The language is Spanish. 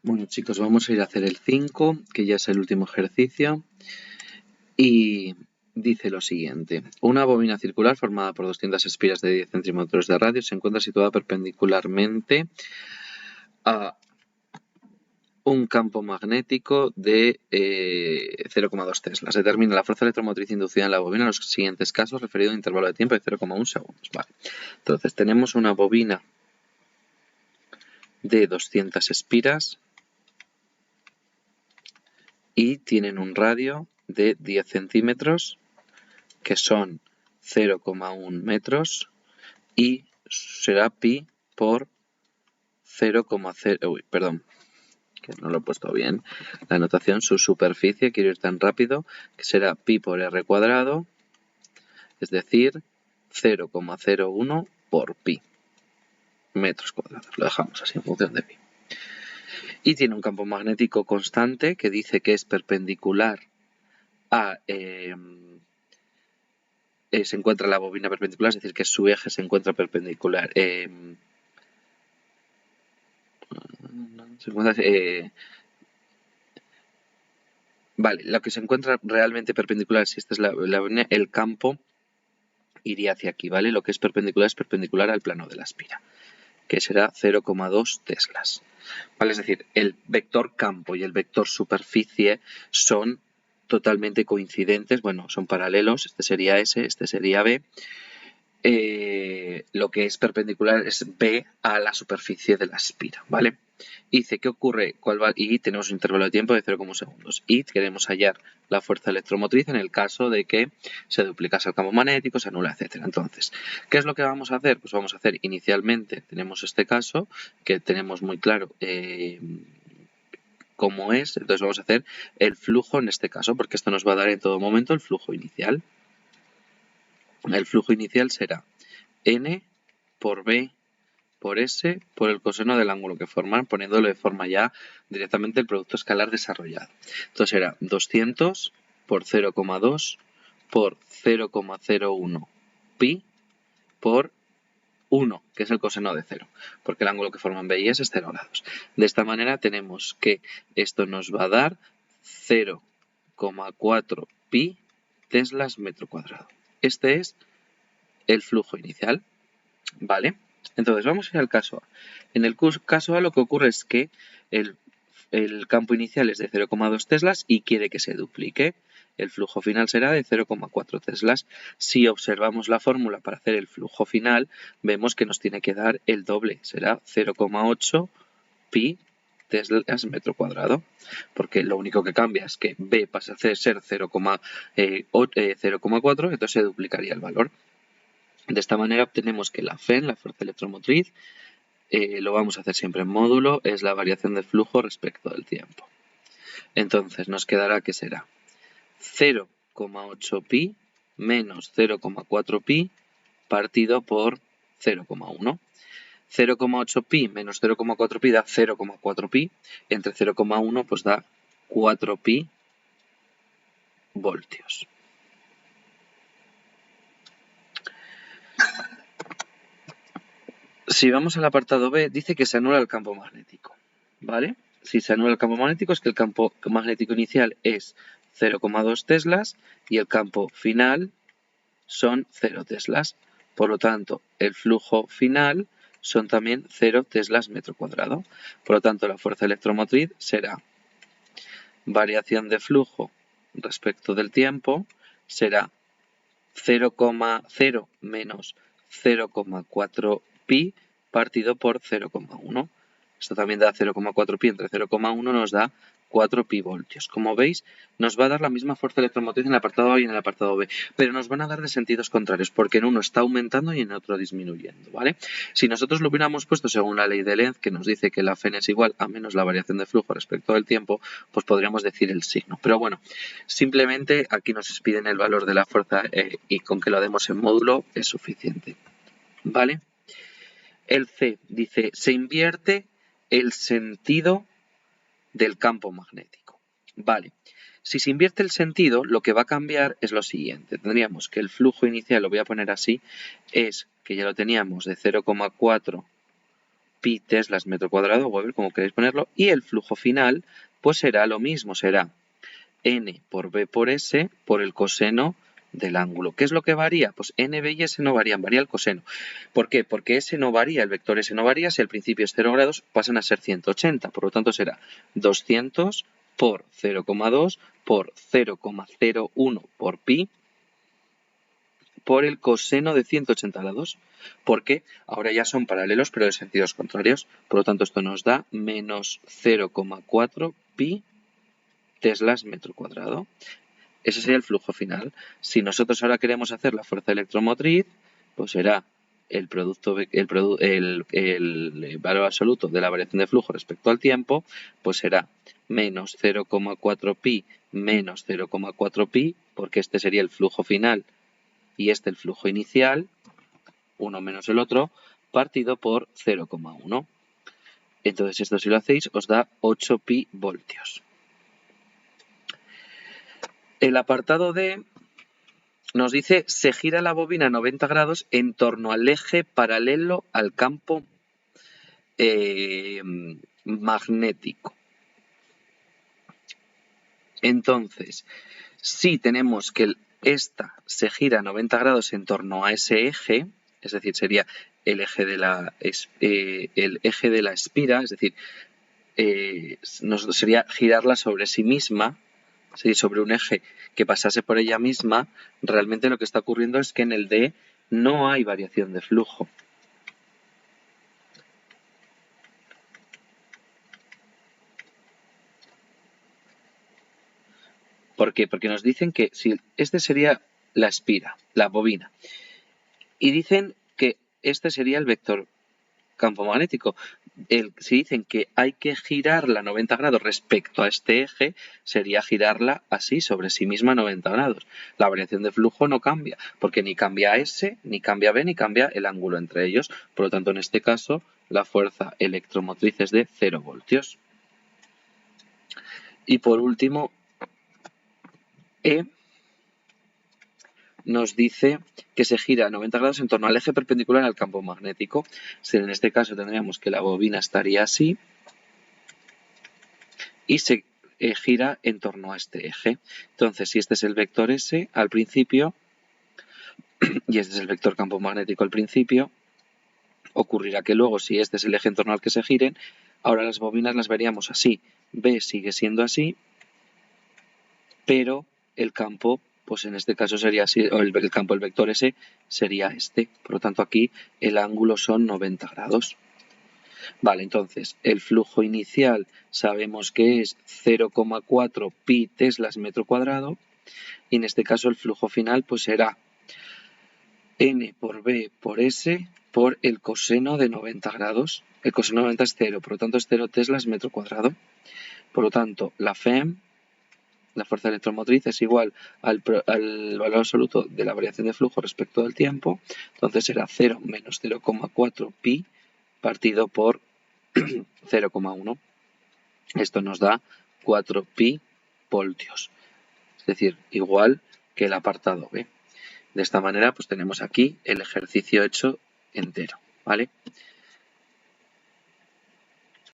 Bueno chicos, vamos a ir a hacer el 5, que ya es el último ejercicio. Y dice lo siguiente. Una bobina circular formada por 200 espiras de 10 centímetros de radio se encuentra situada perpendicularmente a un campo magnético de 0,2 teslas. Determina la fuerza electromotriz inducida en la bobina en los siguientes casos, referido a un intervalo de tiempo de 0,1 segundos. Vale. Entonces tenemos una bobina de 200 espiras y tienen un radio de 10 centímetros, que son 0,1 metros, y será pi por 0,0... Uy, perdón, que no lo he puesto bien. La notación, su superficie, quiero ir tan rápido, que será pi por r cuadrado, es decir, 0,01 por pi metros cuadrados. Lo dejamos así en función de pi. Y tiene un campo magnético constante que dice que es perpendicular a... se encuentra la bobina perpendicular, es decir, que su eje se encuentra perpendicular. Vale, lo que se encuentra realmente perpendicular, si esta es la bobina, el campo iría hacia aquí, ¿vale? Lo que es perpendicular al plano de la espira, que será 0,2 teslas. ¿Vale? Es decir, el vector campo y el vector superficie son totalmente coincidentes, bueno, son paralelos, este sería S, este sería B. Lo que es perpendicular es B a la superficie de la espira, ¿vale? Y dice, ¿qué ocurre? Y tenemos un intervalo de tiempo de 0,1 segundos. Y queremos hallar la fuerza electromotriz en el caso de que se duplicase el campo magnético, se anula, etc. Entonces, ¿qué es lo que vamos a hacer? Pues vamos a hacer inicialmente, tenemos este caso, que tenemos muy claro cómo es. Entonces vamos a hacer el flujo en este caso, porque esto nos va a dar en todo momento el flujo inicial. El flujo inicial será n por b por s por el coseno del ángulo que forman, poniéndolo de forma ya directamente el producto escalar desarrollado. Entonces era 200 por 0,2 por 0,01 pi por 1, que es el coseno de 0, porque el ángulo que forman B y S es 0 grados. De esta manera tenemos que esto nos va a dar 0,4 pi teslas metro cuadrado. Este es el flujo inicial, ¿vale? Entonces vamos a ir al caso A. En el caso A lo que ocurre es que el campo inicial es de 0,2 teslas y quiere que se duplique. El flujo final será de 0,4 teslas. Si observamos la fórmula para hacer el flujo final, vemos que nos tiene que dar el doble. Será 0,8 pi teslas metro cuadrado, porque lo único que cambia es que B pasa a ser 0,4, entonces se duplicaría el valor. De esta manera obtenemos que la FEN, la fuerza electromotriz, lo vamos a hacer siempre en módulo, es la variación de flujo respecto del tiempo. Entonces nos quedará que será 0,8 pi menos 0,4 pi partido por 0,1. 0,8 pi menos 0,4 pi da 0,4 pi, entre 0,1 pues da 4 pi voltios. Si vamos al apartado B, dice que se anula el campo magnético, ¿vale? Si se anula el campo magnético es que el campo magnético inicial es 0,2 teslas y el campo final son 0 teslas. Por lo tanto, el flujo final son también 0 teslas metro cuadrado. Por lo tanto, la fuerza electromotriz será variación de flujo respecto del tiempo, será 0,0 menos 0,4 pi partido por 0,1. Esto también da 0,4 pi entre 0,1 nos da 4 pi voltios. Como veis, nos va a dar la misma fuerza electromotriz en el apartado A y en el apartado B, pero nos van a dar de sentidos contrarios, porque en uno está aumentando y en otro disminuyendo, ¿vale? Si nosotros lo hubiéramos puesto según la ley de Lenz, que nos dice que la Fn es igual a menos la variación de flujo respecto del tiempo, pues podríamos decir el signo. Pero bueno, simplemente aquí nos piden el valor de la fuerza y con que lo demos en módulo es suficiente, ¿vale? El C dice, se invierte el sentido del campo magnético. Vale, si se invierte el sentido, lo que va a cambiar es lo siguiente. Tendríamos que el flujo inicial, lo voy a poner así, es que ya lo teníamos de 0,4 pi teslas metro cuadrado, Weber, como queréis ponerlo, y el flujo final pues será lo mismo, será n por b por s por el coseno del ángulo. ¿Qué es lo que varía? Pues n, b y s no varían, varía el coseno. ¿Por qué? Porque s no varía, el vector s no varía, si al principio es 0 grados pasan a ser 180, por lo tanto será 200 por 0,2 por 0,01 por pi por el coseno de 180 grados, porque ahora ya son paralelos pero de sentidos contrarios, por lo tanto esto nos da menos 0,4 pi teslas metro cuadrado. Ese sería el flujo final. Si nosotros ahora queremos hacer la fuerza electromotriz, pues será el valor absoluto de la variación de flujo respecto al tiempo, pues será menos 0,4 pi menos 0,4 pi, porque este sería el flujo final y este el flujo inicial, uno menos el otro, partido por 0,1. Entonces esto si lo hacéis os da 8 pi voltios. El apartado D nos dice se gira la bobina 90 grados en torno al eje paralelo al campo magnético. Entonces, si tenemos que esta se gira 90 grados en torno a ese eje, es decir, sería el eje de la espira, es decir, sería girarla sobre sí misma, es decir, sobre un eje que pasase por ella misma, realmente lo que está ocurriendo es que en el D no hay variación de flujo. ¿Por qué? Porque nos dicen que si este sería la espira, la bobina, y dicen que este sería el vector campo magnético. Si dicen que hay que girarla 90 grados respecto a este eje, sería girarla así sobre sí misma 90 grados. La variación de flujo no cambia, porque ni cambia S, ni cambia B, ni cambia el ángulo entre ellos. Por lo tanto, en este caso, la fuerza electromotriz es de 0 voltios. Y por último, E nos dice que se gira 90 grados en torno al eje perpendicular al campo magnético. En este caso tendríamos que la bobina estaría así y se gira en torno a este eje. Entonces, si este es el vector S al principio y este es el vector campo magnético al principio, ocurrirá que luego, si este es el eje en torno al que se giren, ahora las bobinas las veríamos así. B sigue siendo así, pero el campo, pues en este caso sería así, o el campo, el vector S, sería este. Por lo tanto, aquí el ángulo son 90 grados. Vale, entonces, el flujo inicial sabemos que es 0,4 pi teslas metro cuadrado, y en este caso el flujo final pues será n por b por s por el coseno de 90 grados. El coseno de 90 es 0, por lo tanto es 0 teslas metro cuadrado. Por lo tanto, la FEM, la fuerza electromotriz, es igual al valor absoluto de la variación de flujo respecto del tiempo. Entonces será 0 menos 0,4 pi partido por 0,1. Esto nos da 4 pi voltios. Es decir, igual que el apartado B. De esta manera, pues tenemos aquí el ejercicio hecho entero, ¿vale?